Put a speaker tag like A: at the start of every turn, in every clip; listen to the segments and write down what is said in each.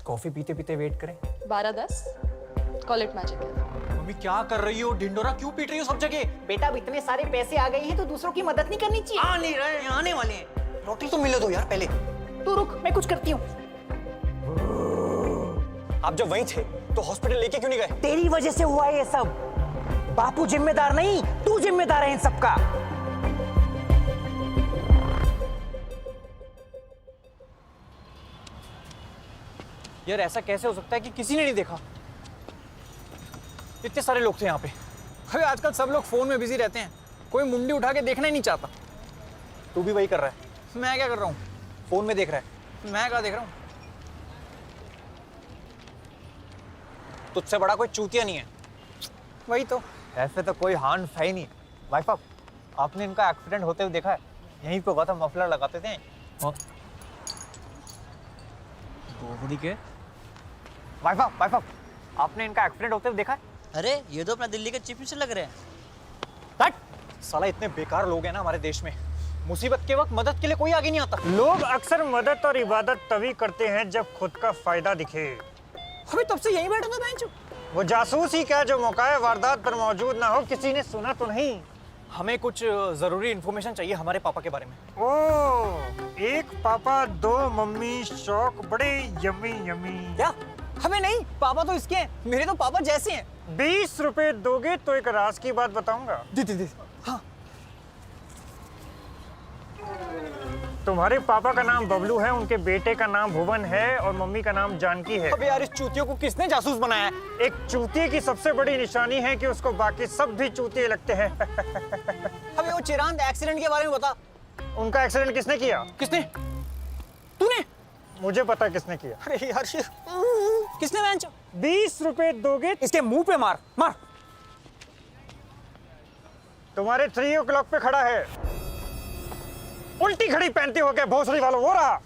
A: Coffee पीते पीते wait करें।
B: 12:10 कॉल इट मैजिक है।
A: मम्मी क्या कर रही हो? ढिंडोरा क्यों पीट रही हो सब जगह?
C: बेटा अब इतने सारे पैसे आ गए हैं तो दूसरों की मदद नहीं करनी चाहिए।
A: आ नहीं रहे, आने वाले हैं। रोटी तो मिले दो यार पहले।
C: तू रुक, मैं कुछ करती हूँ।
A: आप जब वहीं थे तो हॉस्पिटल लेके क्यों नहीं गए?
C: तेरी वजह से हुआ है ये सब। बापू जिम्मेदार नहीं, तू जिम्मेदार है इन सब का।
A: यार ऐसा कैसे हो सकता है कि किसी ने नहीं देखा? इतने सारे लोग थे यहाँ पे। अरे आजकल सब लोग फोन में बिजी रहते हैं, कोई मुंडी उठा के देखना ही नहीं चाहता। तू भी वही कर रहा है। मैं क्या कर रहा हूँ? फोन में देख रहा है। मैं क्या देख रहा हूँ? तुझसे बड़ा कोई चूतिया नहीं है। वही तो। ऐसे तो कोई हार्न है ही नहीं। भाई साहब, आपने इनका एक्सीडेंट होते हुए देखा है? यहीं पे हुआ था, मफलर लगाते थे। के भाई साहब, आपने इनका एक्सीडेंट होते हुए देखा है?
D: अरे ये तो अपना दिल्ली के चीफ मिनिस्टर लग रहे हैं।
A: हट! साला इतने बेकार लोग हैं ना हमारे देश में। मुसीबत के वक्त मदद के लिए कोई आगे नहीं आता।
E: लोग अक्सर मदद और इबादत तभी करते हैं जब खुद का फायदा दिखे।
A: अभी तब से यहीं बैठा था बेंचो।
E: वो जासूस ही क्या जो मौका वारदात पर मौजूद ना हो, किसी ने सुना तो नहीं?
A: हमें कुछ जरूरी इंफॉर्मेशन चाहिए हमारे पापा के बारे में।
E: ओ, एक पापा दो मम्मी, शौक बड़े यम्मी यम्मी।
A: क्या? हमें नहीं, पापा तो इसके हैं। मेरे तो पापा जैसे हैं।
E: 20 रुपए दोगे तो एक राज की बात बताऊंगा।
A: दे। हाँ।
E: तुम्हारे पापा का नाम बबलू है, उनके बेटे का नाम भुवन है और मम्मी का नाम जानकी है।
A: अब यार इस चूतियों को किसने जासूस बनाया है?
E: एक चूतिए की सबसे बड़ी निशानी है कि उसको बाकी सब भी चूतिए लगते हैं।
A: हमें वो चिरांद एक्सीडेंट के बारे में बता।
E: उनका एक्सीडेंट किसने किया?
A: किसने? तूने?
E: मुझे पता किसने किया।
A: अरे यार किसने? बेंचो।
E: 20 रुपए दोगे?
A: इसके मुंह पे मार।
E: तुम्हारे 3 o'clock पे खड़ा है। उल्टी घड़ी पहनते हो क्या भोसड़ी वालों? वो रहा।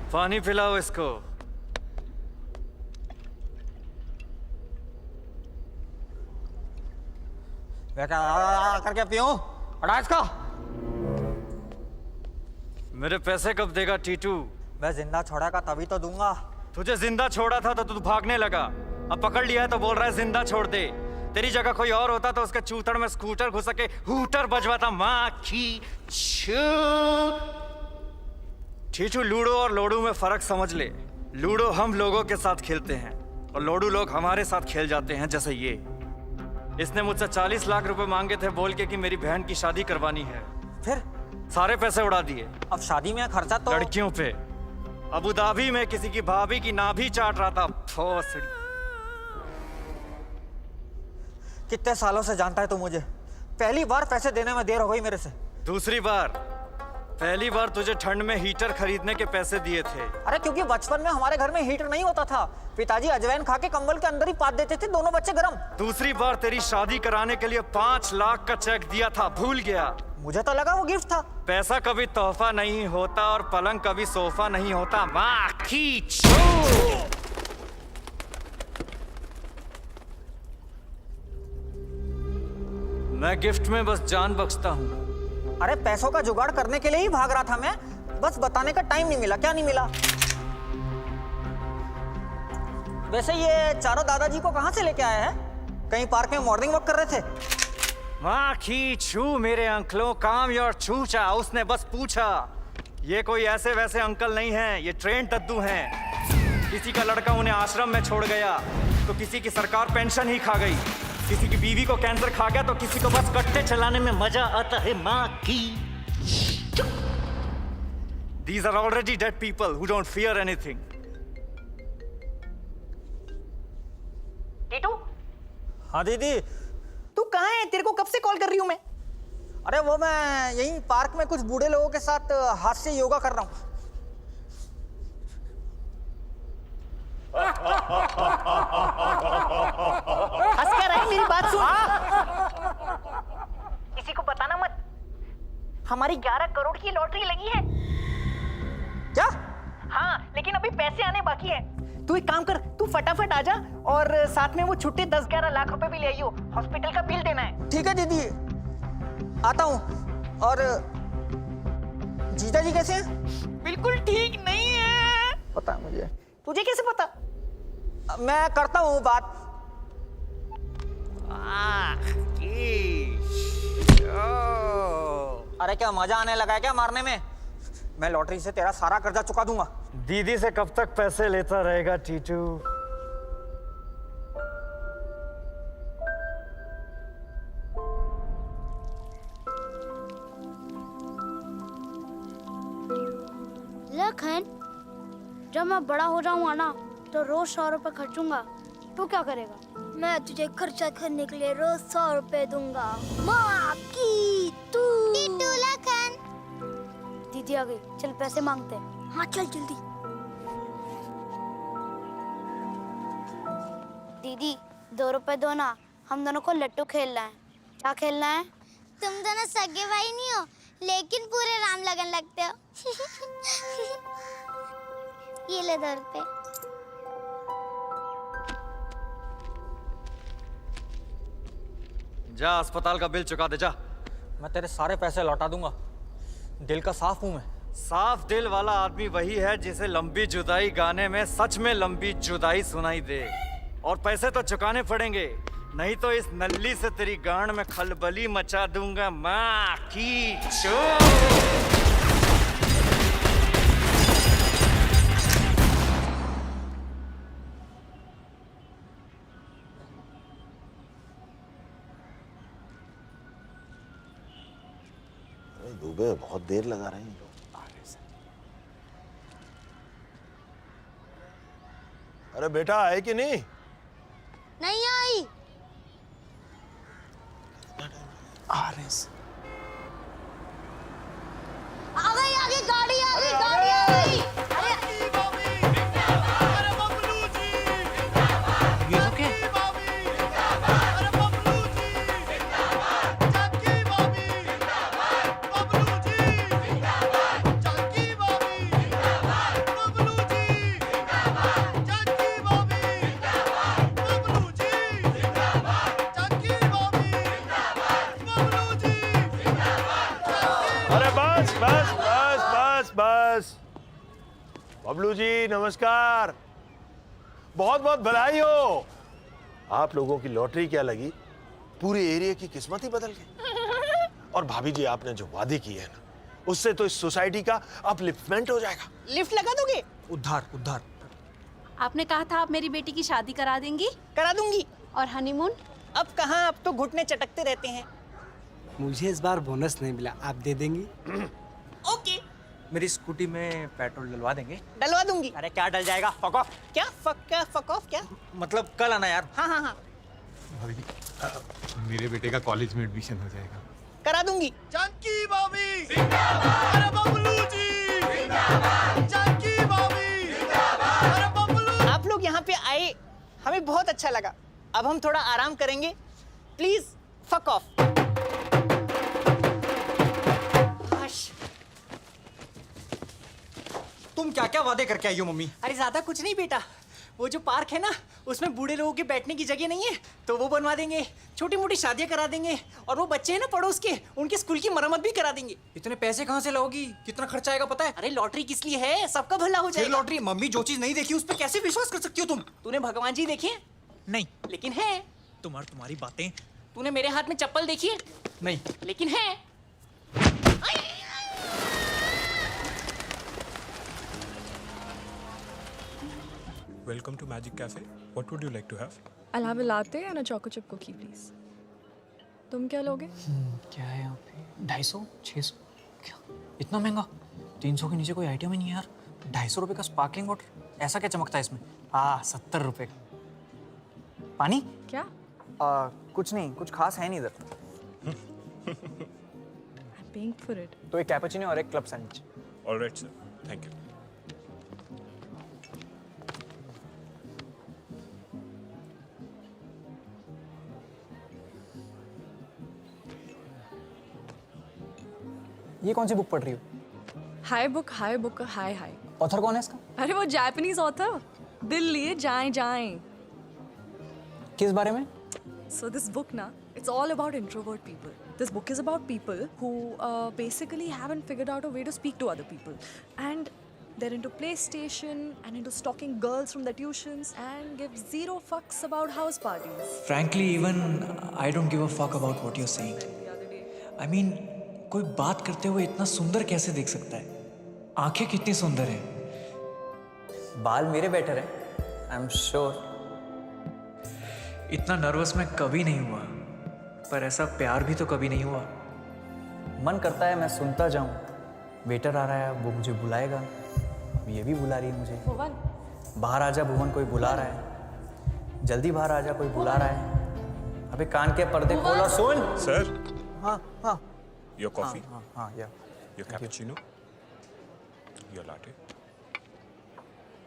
F: पानी पिलाओ इसको।
A: करके पियो। हटा इसको।
F: मेरे पैसे कब देगा टीटू?
A: मैं जिंदा छोड़ा का तभी तो दूंगा।
F: तुझे जिंदा छोड़ा था तो तू भागने लगा। अब पकड़ लिया है तो बोल रहा है जिंदा छोड़ दे। तेरी जगह कोई और होता तो उसके चूतड़ में स्कूटर घुस के हूटर बजवाता। माँ की टीटू, लूडो और लोडू में फर्क समझ ले। लूडो हम लोगों के साथ खेलते हैं और लोडू लोग हमारे साथ खेल जाते हैं। जैसे ये, इसने मुझसे 40 लाख रुपए मांगे थे बोल के कि मेरी बहन की शादी करवानी है।
A: फिर
F: सारे पैसे उड़ा दिए।
A: अब शादी में खर्चा तो
F: लड़कियों पे। अबू धाबी में किसी की भाभी की नाभि चाट रहा था। भोसड़ी।
A: कितने सालों से जानता है तू मुझे? पहली बार पैसे देने में देर हो गई मेरे से।
F: दूसरी बार, पहली बार तुझे ठंड में हीटर खरीदने के पैसे दिए थे।
C: अरे क्योंकि बचपन में हमारे घर में हीटर नहीं होता था। पिताजी अजवाइन खा के कंबल के अंदर ही पात देते थे, दोनों बच्चे गरम।
F: दूसरी बार तेरी शादी कराने के लिए 5 लाख का चेक दिया था, भूल गया?
C: मुझे तो लगा वो गिफ्ट था।
F: पैसा कभी तोहफा नहीं होता और पलंग कभी सोफा नहीं होता। माँ की चूत। मैं गिफ्ट में बस जान बख्शता हूँ।
C: अरे पैसों का जुगाड़ करने के लिए ही भाग रहा था मैं, बस बताने का टाइम नहीं मिला। क्या नहीं मिला? वैसे ये चारों दादाजी को कहाँ से लेके आया है? कहीं पार्क में मॉर्निंग वॉक कर रहे थे?
F: माँ की छू मेरे अंकलों, काम योर छूचा। उसने बस पूछा। ये कोई ऐसे वैसे अंकल नहीं हैं, ये ट्रेन दद्दू हैं। किसी का लड़का उन्हें आश्रम में छोड़ गया तो किसी की सरकार पेंशन ही खा गई। किसी की बीवी को कैंसर खा गया तो किसी को बस कट्टे चलाने में मजा आता है। माँ की These are already dead people who don't fear anything.
C: Titu,
A: हाँ दीदी।
C: तू कहाँ है? तेरे को कब से कॉल कर रही हूँ मैं। अरे वो मैं यहीं पार्क में कुछ बूढ़े लोगों के साथ हाथ से योगा कर रहा हूँ। हंस क्या रही? मेरी बात सुन। किसी को बताना मत। हमारी 11 करोड़ की लॉटरी लगी है। क्या? हाँ, लेकिन अभी पैसे आने बाकी है। तू एक काम कर, तू फटाफट आ जा और साथ में वो छुट्टे 10-11 लाख रुपए भी ले आइयो। हॉस्पिटल का बिल देना है। ठीक है दीदी, आता हूँ। और जीजा जी कैसे हैं? बिल्कुल ठीक नहीं है। पता है मुझे। तुझे कैसे पता? मैं करता हूँ बात। अरे क्या मजा आने लगा है क्या मारने में? मैं लॉटरी से तेरा सारा कर्जा चुका दूंगा।
F: दीदी से कब तक पैसे लेता रहेगा टीटू?
G: लखन, जब मैं बड़ा हो जाऊंगा ना तो रोज 100 रुपए खर्चूंगा। तू क्या करेगा? मैं तुझे खर्चा करने के लिए रोज 100 रुपए दूंगा। माँ की तू लखन। दीदी आ गई, चल पैसे मांगते हैं। हाँ चल जल्दी। दीदी 2 रुपए दो ना, हम दोनों को लट्टू खेलना है। क्या खेलना है?
H: तुम दोनों सगे भाई नहीं हो, लेकिन पूरे राम लगन लगते हो। ये ले 2 रुपए।
F: जा अस्पताल का बिल चुका दे जा।
A: मैं तेरे सारे पैसे लौटा दूंगा। दिल का साफ हूं मैं।
F: साफ दिल वाला आदमी वही है जिसे लंबी जुदाई गाने में सच में लंबी जुदाई सुनाई दे। और पैसे तो चुकाने पड़ेंगे, नहीं तो इस नल्ली से तेरी गांड में खलबली मचा दूंगा। माँ की चोट।
I: दुबे बहुत देर लगा रहे हैं लोग। अरे बेटा आए कि नहीं?
H: नहीं आई।
A: आ रहे हैं।
H: आ गई गाड़ी आ गई गाड़ी आ गई।
I: बस बबलू जी नमस्कार। बहुत बहुत बधाई हो। आप लोगों की लॉटरी क्या लगी, पूरे एरिया की किस्मत ही बदल गई। और भाभी जी आपने जो वादे किए हैं ना, उससे तो इस सोसाइटी का अपलिफ्टमेंट हो जाएगा।
C: लिफ्ट लगा दोगे?
A: उद्धार उद्धार।
B: आपने कहा था आप मेरी बेटी की शादी करा देंगी।
C: करा दूंगी।
B: और हनीमून?
C: अब कहाँ, अब तो घुटने चटकते रहते हैं।
J: मुझे इस बार बोनस नहीं मिला, आप दे देंगी?
C: ओके।
A: मेरी स्कूटी में पेट्रोल डलवा देंगे?
C: डलवा दूंगी।
A: अरे क्या डल जाएगा? Fuck off.
C: क्या फक ऑफ क्या?
A: मतलब कल आना यार।
C: हाँ हाँ हाँ
K: भाभी जी, मेरे बेटे का कॉलेज में एडमिशन हो जाएगा।
C: करा दूंगी।
I: जानकी भाभी जिंदाबाद। अरे बबलू जी जिंदाबाद। जानकी भाभी जिंदाबाद। अरे बबलू।
C: आप लोग यहाँ पे आए, हमें बहुत अच्छा लगा। अब हम थोड़ा आराम करेंगे। Please fuck off.
A: तुम क्या क्या वादे करके आई हो मम्मी?
C: अरे ज्यादा कुछ नहीं बेटा, वो जो पार्क है ना उसमें बूढ़े लोगों के बैठने की जगह नहीं है, तो वो बनवा देंगे। छोटी मोटी शादियां करा देंगे। और वो बच्चे हैं ना पड़ोस के, उनके स्कूल की मरम्मत भी करा देंगे।
A: इतने पैसे कहाँ से लाओगी? कितना खर्चा आएगा पता है?
C: अरे लॉटरी किस लिए है? सबका भला हो जाएगा।
A: लॉटरी? मम्मी जो चीज नहीं देखी उस पर कैसे विश्वास कर सकती हो तुम?
C: तूने भगवान जी देखे?
A: नहीं।
C: लेकिन है।
A: तुम्हारी बातें।
C: तूने मेरे हाथ में चप्पल देखी है?
A: नहीं।
C: लेकिन है।
K: Welcome to Magic Cafe. What would you like to have?
B: I'll have a latte and a choco chip cookie, please. तुम क्या लोगे?
A: क्या है यहाँ पे? 250 600 क्या इतना महंगा? 300 के नीचे कोई आइटम ही नहीं है यार। 250 रुपए का स्पार्कलिंग वाटर, ऐसा क्या चमकता है इसमें? 70 रुपए का। पानी?
B: क्या?
A: कुछ नहीं, कुछ खास है नहीं इधर।
B: I'm paying for it.
A: तो एक कैपुचिनो और एक club sandwich.
I: Alright sir, thank you.
A: ये कौन सी बुक पढ़ रही हो?
B: हाय बुक हाय हाय।
A: ऑथर कौन है इसका?
B: अरे वो जापानीज ऑथर, दिल लिए जाएं जाएं।
A: किस बारे में?
B: So this book na, it's all about introvert people. This book is about people who basically haven't figured out a way to speak to other people. And they're into PlayStation and into stalking girls from the tuitions and give zero fucks about house parties.
A: Frankly, even I don't give a fuck about what you're saying. I mean, कोई बात करते हुए इतना सुंदर कैसे देख सकता है? आंखें कितनी सुंदर हैं। बाल मेरे बेटर हैं, आई एम श्योर। इतना नर्वस मैं कभी नहीं हुआ, पर ऐसा प्यार भी तो कभी नहीं हुआ। मन करता है मैं सुनता जाऊं। वेटर आ रहा है, वो मुझे बुलाएगा। अब ये भी बुला रही है मुझे।
B: भुवन,
A: बाहर आजा भुवन, कोई बुला रहा है। जल्दी बाहर आजा, कोई बुला रहा है। अबे कान के पर्दे खोल और सुन।
I: सर,
A: हाँ हाँ
I: योर कॉफी,
A: हाँ या
I: योर कैपुचिनो, योर लाटे।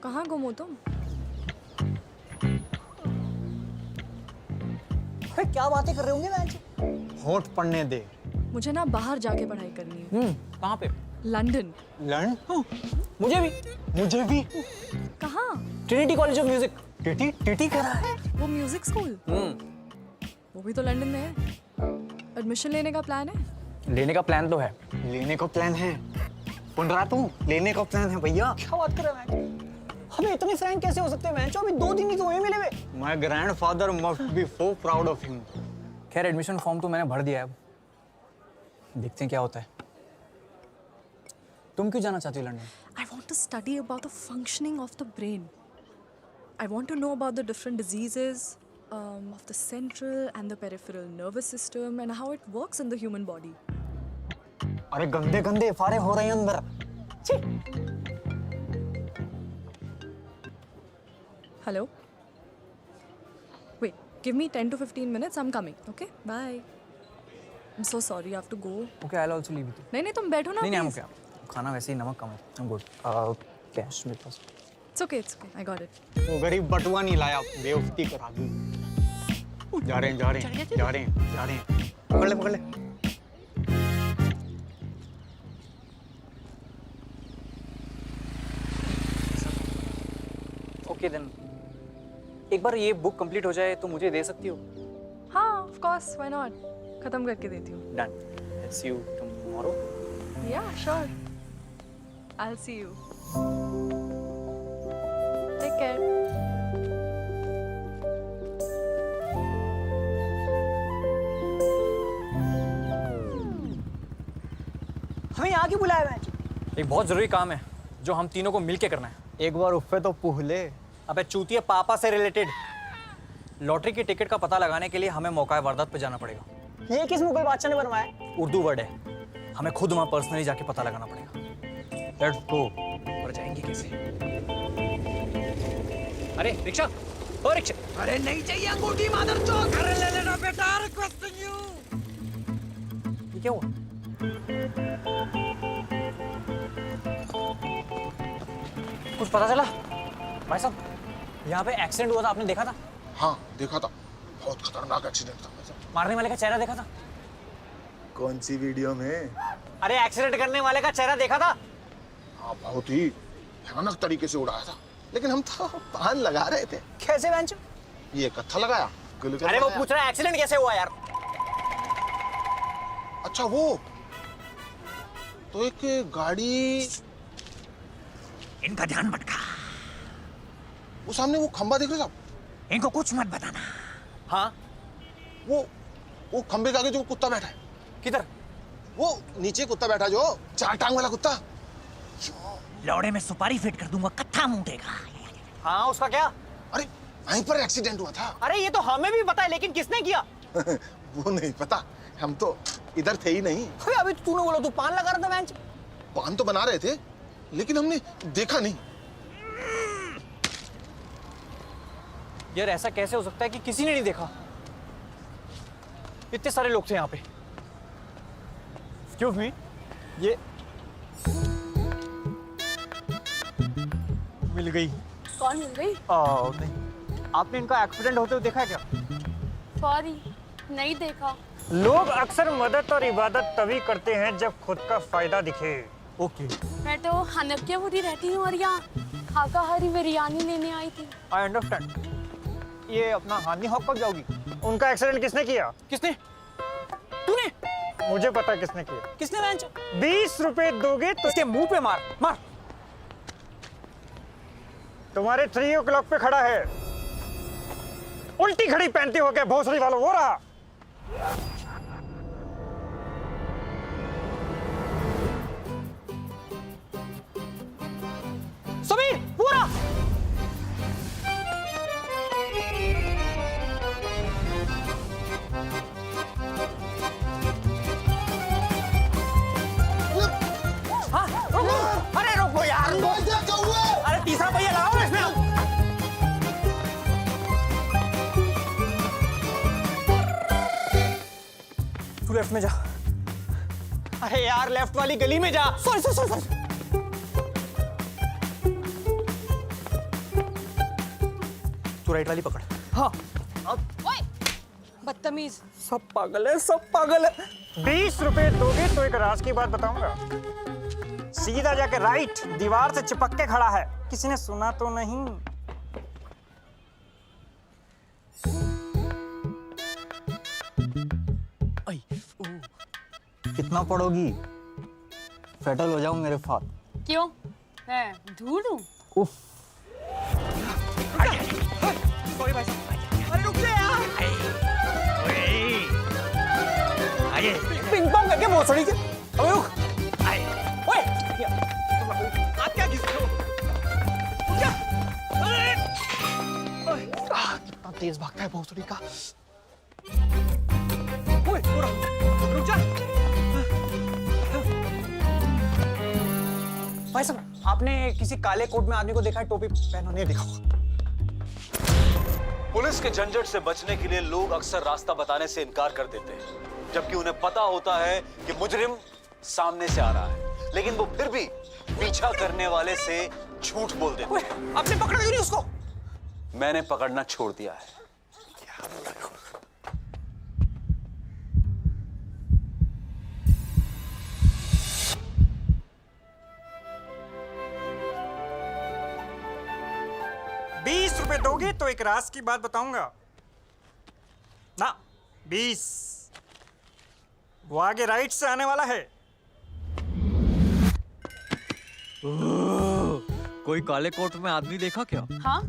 B: कहाँ गुम हो तुम?
A: क्या बातें कर रहे होंगे मैं? होठ पढ़ने दे।
B: मुझे ना बाहर जाके पढ़ाई करनी है।
A: कहाँ पे?
B: लंदन।
A: लंदन? मुझे भी।
B: कहाँ?
A: Trinity college of music. TT करा है।
B: वो म्यूजिक स्कूल? वो भी तो लंदन में है। एडमिशन लेने का प्लान है?
A: लेने का प्लान तो है। लेने का प्लान है। सुन रहा तू? लेने का प्लान है भैया। क्या बात कर रहा है? हमें इतने फ्रैंक कैसे हो सकते हैं? मैं अभी 2 दिन ही तो हुए मिले हुए। My grandfather must be so proud of him. खैर एडमिशन फॉर्म तो मैंने भर दिया है, अब देखते हैं क्या होता है। तुम क्यों जाना चाहती हो London?
B: I want to study about the functioning of the brain. I want to know about the different diseases of the central and the peripheral nervous system and how it works in the human body.
A: अरे गंदे गंदे फारे हो रहे हैं अंदर।
B: Hello? Wait, give me 10 to 15 minutes. I'm coming. Okay? Bye. I'm so sorry. I have to go.
A: Okay, I'll also leave it.
B: नहीं नहीं तुम बैठो ना.
A: नहीं नहीं, I'm
B: please.
A: okay. खाना वैसे ही नमक कम है। I'm good. कैश मेरे पास।
B: It's okay. It's okay. I got it.
A: वो गरीब बटुआ नहीं लाया, बेवकूफी करा दी। जा रहे हैं। पकड़ ले। ओके देन, एक बार ये बुक कंप्लीट हो जाए तो मुझे दे सकती हो?
B: हाँ, of course. Why not? खत्म करके देती हूँ.
A: Done. I'll see you tomorrow.
B: Yeah, sure. I'll see you. Take care.
A: हमें यहाँ क्यों बुलाया है? एक बहुत जरूरी काम है जो हम तीनों को मिलके करना है। एक बार उफ पे तो पूछ ले। अबे चूतिया पापा से रिलेटेड लॉटरी की टिकट का पता लगाने के लिए हमें मौका वारदात पे जाना पड़ेगा। ये किस मुगल बादशाह ने बनवाया? उर्दू वर्ड है, हमें खुद वहां पर्सनली जाके पता लगाना पड़ेगा। Let's go. और जाएंगे कैसे? अरे रिक्शा, ओ रिक्शा।
J: अरे नहीं चाहिए अंगूठी मादर चौक। अरे ले लेना बेटा, रिक्वेस्टिंग यू।
A: ये क्या हुआ? कुछ पता चला? भाई साहब, यहाँ पे एक्सीडेंट हुआ था, आपने देखा था?
I: हाँ देखा था, बहुत खतरनाक एक्सीडेंट था।
A: मारने वाले का चेहरा देखा था?
I: कौन सी वीडियो में?
A: अरे एक्सीडेंट करने वाले का चेहरा देखा था?
I: हाँ बहुत ही भयानक तरीके से उड़ाया था, लेकिन हम तो पान लगा रहे थे।
A: कैसे बेंचो?
I: ये कत्था लगाया।
A: अरे वो पूछ रहा है एक्सीडेंट कैसे हुआ यार?
I: अच्छा वो तो एक गाड़ी,
J: इनका ध्यान भटका।
I: वो सामने वो खंबा देख रहे साहब?
J: इनको कुछ मत बताना।
A: हाँ
I: वो खंबे के आगे जो कुत्ता बैठा है।
A: किधर?
I: वो नीचे कुत्ता बैठा जो 4 टांग वाला कुत्ता।
J: लौड़े में सुपारी फिट कर दूंगा, कत्था मूटेगा।
A: हाँ उसका क्या?
I: अरे वहीं पर एक्सीडेंट हुआ था।
A: अरे ये तो हमें भी पता है, लेकिन किसने किया?
I: वो नहीं पता, हम तो इधर थे ही नहीं।
A: अबे अभी तूने बोला तू पान लगा रहा था बेंच।
I: पान तो बना रहे थे, लेकिन हमने देखा नहीं।
A: यार ऐसा कैसे हो सकता है कि किसी ने नहीं देखा? इतने सारे लोग थे यहाँ पे। Excuse me, ये मिल गई।
B: कौन मिल गई?
A: नहीं, आपने इनका एक्सीडेंट होते हुए देखा है क्या?
B: सॉरी, नहीं देखा।
E: लोग अक्सर मदद और इबादत तभी करते हैं जब खुद का फायदा दिखे।
A: ओके,
B: मैं तो हनफियापुरी रहती हूँ और यहाँ खाकाहारी बिरयानी लेने आई थी।
A: I understand. ये अपना हानि हॉक कब जाओगी?
E: उनका एक्सीडेंट किसने किया?
A: किसने? तूने?
E: मुझे पता किसने किया।
A: किसने? बेंच
E: 20 रुपए दोगे तो
A: इसके मुंह पे मार मार।
E: तुम्हारे 3 o'clock पे खड़ा है। उल्टी घड़ी पहनते हो क्या भोसड़ी वालों? वो रहा।
A: समीर, पूरा हाँ, रुको। अरे रुको यार, अरे तीसरा पहिया लगाओ ना इसमें। तू लेफ्ट में जा। अरे यार लेफ्ट वाली गली में जा। Sorry sorry sorry. तू राइट वाली पकड़। हाँ,
B: बदतमीज।
A: सब पागल है, सब पागल है।
E: 20 रुपए दोगे तो एक राज की बात बताऊंगा। सीधा जाके राइट, दीवार से चिपक के खड़ा है। किसी ने सुना तो नहीं?
A: कितना पढ़ोगी? सेटल हो जाऊं मेरे साथ।
B: क्यों? मैं ढूंढ हूँ।
A: उफ। सॉरी भाई साहब। अरे रुक जा यार। पिंग पोंग करके भोसड़ी के। अबे रुक। ओए। आप क्या घिस रहे हो? रुक जा। अरे। कितना तेज भागता है भोसड़ी का। ओए, रुक जा। भाई साहब, आपने किसी काले कोट में आदमी को देखा है? टोपी पहना नहीं देखा?
L: पुलिस के झंझट से बचने के लिए लोग अक्सर रास्ता बताने से इनकार कर देते हैं, जबकि उन्हें पता होता है कि मुजरिम सामने से आ रहा है, लेकिन वो फिर भी पीछा करने वाले से झूठ बोल देते हैं।
A: आपने पकड़ा क्यों नहीं उसको?
L: मैंने पकड़ना छोड़ दिया है।
E: ₹20 दोगे तो एक राज की बात बताऊंगा ना। 20। वो आगे राइट से आने वाला है।
F: कोई काले कोट में आदमी देखा क्या?
B: हाँ,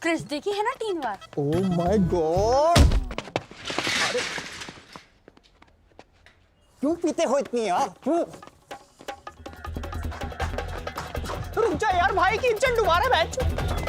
B: क्रिस देखी है ना 3 बार।
A: Oh my God. अरे क्यों पीते हो इतनी यार? क्यों? रुक जा यार, भाई की इज्जत डुबा रहा है।